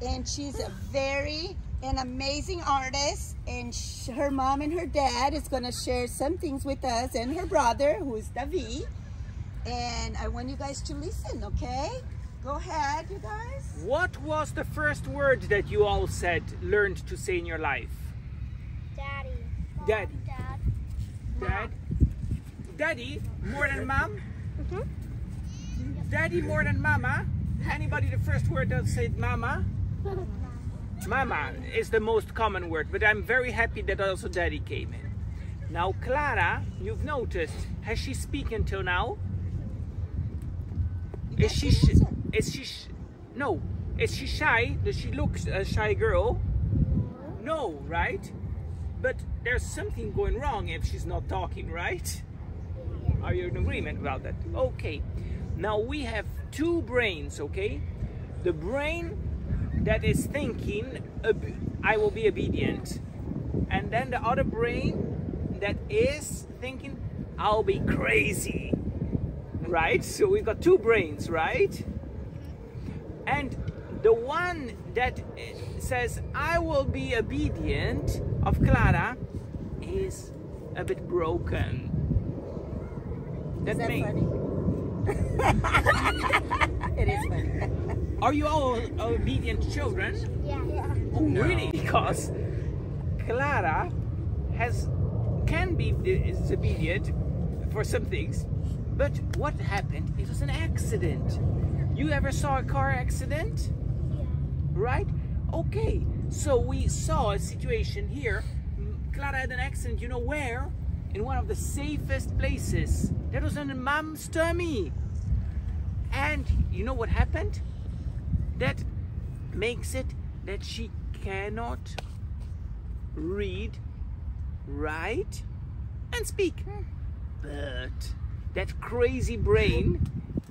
and she's an amazing artist, and her mom and her dad is going to share some things with us, and her brother, who is Davi, and I want you guys to listen, okay? Go ahead, you guys. What was the first word that you all learned to say in your life? Daddy. Daddy. Dad. Dad? Daddy more than mom? Mm-hmm. Daddy more than mama? Anybody the first word that said mama? Mama is the most common word, but I'm very happy that also daddy came in. Now Clara, you've noticed, has she speaken till now? Is she shy? Does she look a shy girl? No, right? But there's something going wrong if she's not talking, right? Are you in agreement about that? Okay. Now we have two brains, okay? The brain that is thinking, I will be obedient. And then the other brain that is thinking, I'll be crazy. Right? So we've got two brains, right? And the one that says, I will be obedient, of Clara, is a bit broken. Is that funny? It is funny. Are you all obedient children? Yeah. Oh, really? Because Clara can be disobedient for some things, but what happened? It was an accident. You ever saw a car accident? Yeah. Right? Okay, so we saw a situation here. Clara had an accident, you know where? In one of the safest places. That was in mom's tummy. And you know what happened? That makes it that she cannot read, write, and speak. But that crazy brain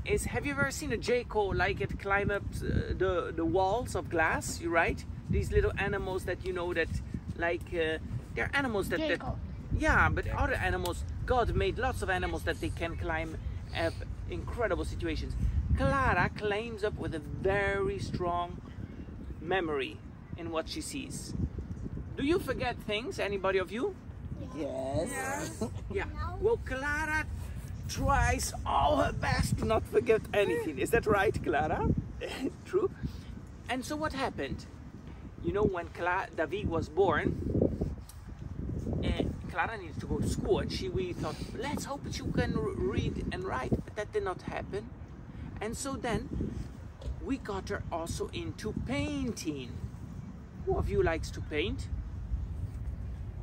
is, have you ever seen a jackal like it climb up the walls of glass, right? These little animals that you know that like, they're animals that, yeah, but other animals, God made lots of animals that they can climb up incredible situations. Clara climbs up with a very strong memory in what she sees. Do you forget things, anybody of you? Yes. Yeah. Well, Clara tries all her best to not forget anything. Is that right, Clara? True. And so what happened? You know, when Davi was born, Clara needed to go to school, and we thought, let's hope that you can read and write, but that did not happen. And so then we got her also into painting. Who of you likes to paint?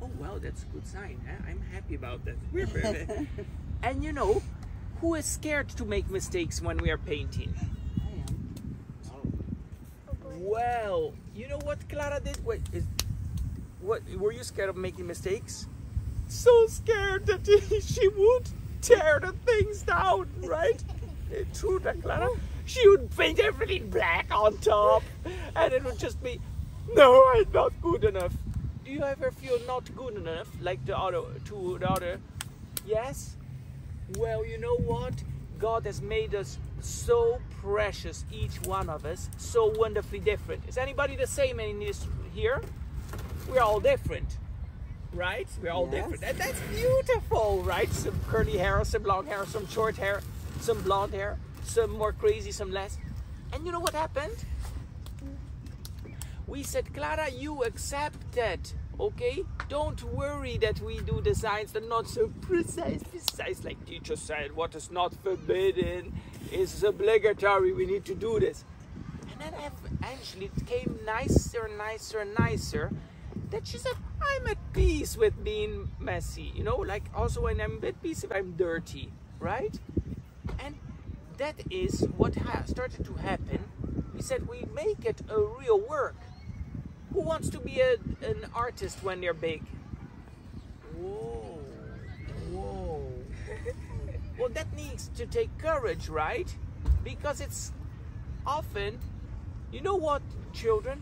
Oh, well, that's a good sign. Huh? I'm happy about that. And you know, who is scared to make mistakes when we are painting? I am. Well, you know what Clara did? What were you scared of making mistakes? So scared that she would tear the things down, right? True that, Clara? She would paint everything black on top, and it would just be, no, I'm not good enough. Do you ever feel not good enough, like the other? Yes? Well, you know what? God has made us so precious, each one of us, so wonderfully different. Is anybody the same in this here? We're all different, right? We're all different. And that's beautiful, right? Some curly hair, some long hair, some short hair, some blonde hair, some more crazy, some less. And you know what happened? We said, Clara, you accept that, okay? Don't worry that we do designs that are not so precise like teacher said. What is not forbidden is obligatory. We need to do this. And then eventually it came nicer and nicer and nicer, that she said, I'm at peace with being messy. You know, like also when I'm at peace if I'm dirty, right? And that is what started to happen. We said, we make it a real work. Who wants to be an artist when they're big? Whoa, whoa. Well, that needs to take courage, right? Because it's often, you know what, children?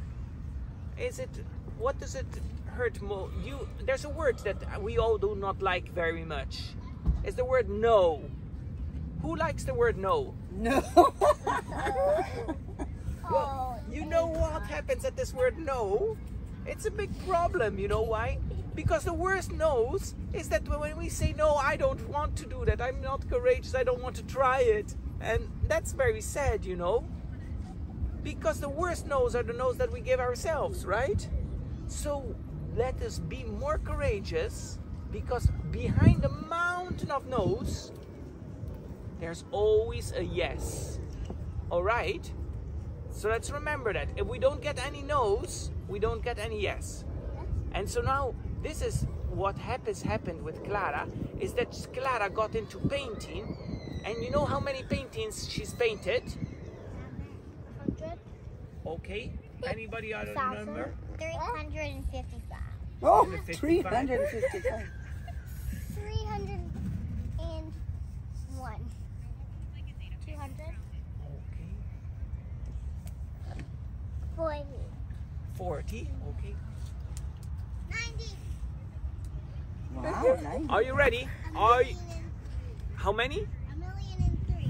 What does it hurt more? There's a word that we all do not like very much. It's the word no. Who likes the word no? No. Well, you know what happens at this word no, it's a big problem. You know why? Because the worst no's is that when we say no, I don't want to do that, I'm not courageous, I don't want to try it. And that's very sad, you know? Because the worst no's are the no's that we give ourselves, right? So let us be more courageous, because behind the mountain of no's, there's always a yes. All right? So let's remember that. If we don't get any no's, we don't get any yes. And so now, this is what happened with Clara, is that Clara got into painting, and you know how many paintings she's painted? 100. Okay. Anybody out of the number? 355. Oh, 355. 355. 301. 200. Okay. 40. 40. Okay. 90. Wow, nice. Are you ready? Are you, how many?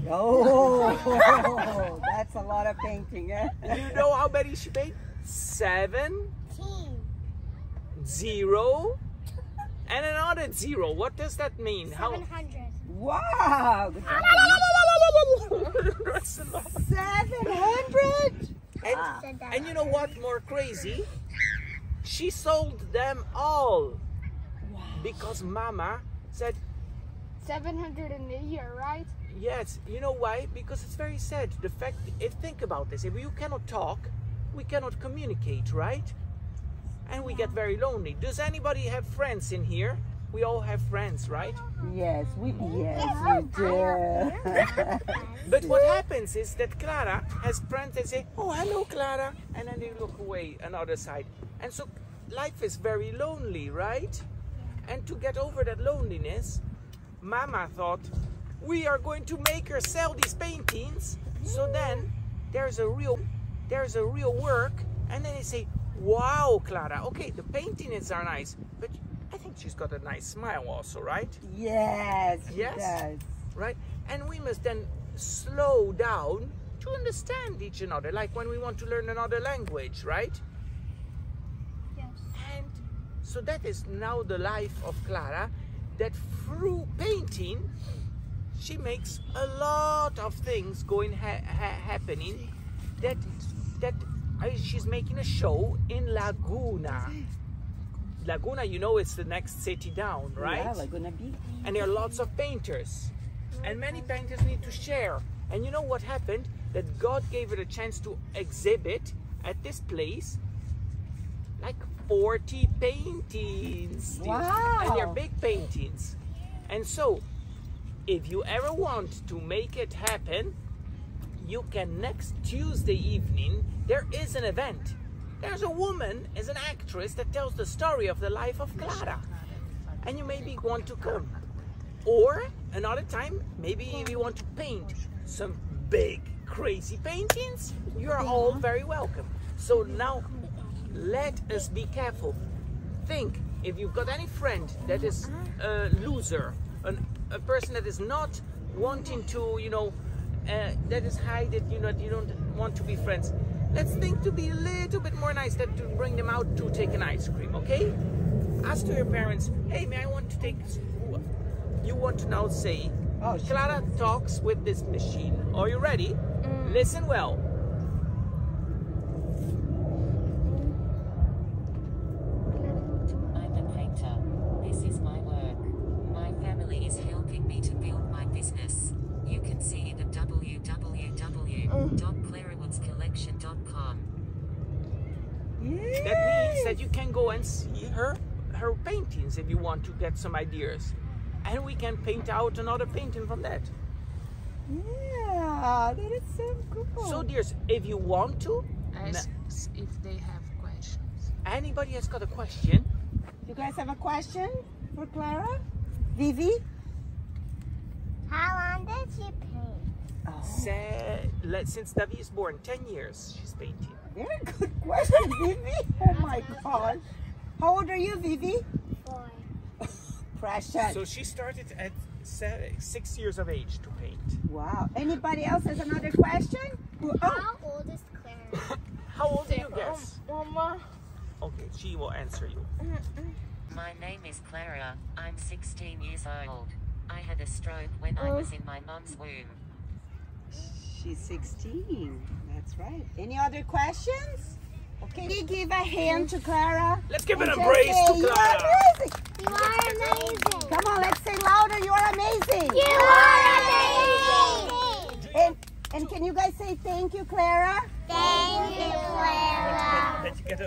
1,000,003. Oh, that's a lot of painting, eh? You know how many she paid? 7, 0, and another 0. What does that mean? 700. Wow. That's a lot. 700? And you know what? More crazy? She sold them all. Wow. Because Mama said, 700 in a year, right? yes. You know why? Because it's very sad. The fact, think about this. If you cannot talk, we cannot communicate, right? And we get very lonely. Does anybody have friends in here? We all have friends, right? Yes, we do. But what happens is that Clara has friends that say, oh, hello, Clara. And then they look away another side. And so life is very lonely, right? And to get over that loneliness, Mama thought, we are going to make her sell these paintings. So then there's a real work. And then they say, wow, Clara, okay, the paintings are nice, but I think she's got a nice smile also, right? Yes, Yes. yes. Right? And we must then slow down to understand each another, like when we want to learn another language, right? Yes. And so that is now the life of Clara, that through painting, she makes a lot of things going happening, that she's making a show in Laguna. Laguna, you know, it's the next city down, right? Yeah, Laguna Beach. And there are lots of painters. And many painters need to share. And you know what happened? That God gave her a chance to exhibit at this place like 40 paintings. Wow. And they're big paintings. And so, if you ever want to make it happen, you can next Tuesday evening, there is an event. There's a woman, is an actress that tells the story of the life of Clara. And you maybe want to come. Or another time, maybe if you want to paint some big, crazy paintings, you are all very welcome. So now, let us be careful. Think, if you've got any friend that is a loser, a person that is not wanting to, you know, that is hiding, you know, you don't want to be friends. Let's think to be a little bit more nice than to bring them out to take an ice cream, okay? Ask to your parents, hey, may I want to take... You want to now say, Oh, Clara talks with this machine. Are you ready? Listen well. I'm a painter. This is my work. My family is helping me to build my business. You can see it at www.clarawoodscollection.com. That means that you can go and see her paintings if you want to get some ideas. And we can paint out another painting from that. Yeah, that is so cool. So dears, if you want to, Ask if they have questions. anybody has got a question, You guys have a question for Clara? Vivi? How long did she paint? Oh, since Davi is born, 10 years she's painting. very good question, Vivi. Oh my God. How old are you, Vivi? 4. Precious. So she started at 6 years of age to paint. Wow. Anybody else has another question? Oh, How old is Clara? How old do you guess? Mama. Okay, she will answer you. My name is Clara. I'm 16 years old. I had a stroke when I was in my mum's womb. She's 16. That's right. Any other questions? Okay, we give a hand to Clara. Let's give an And embrace just say, to Clara. You are amazing. You are amazing. Come on, let's say louder. You are amazing. You are amazing. And can you guys say thank you, Clara? Thank you, Clara. Let's get a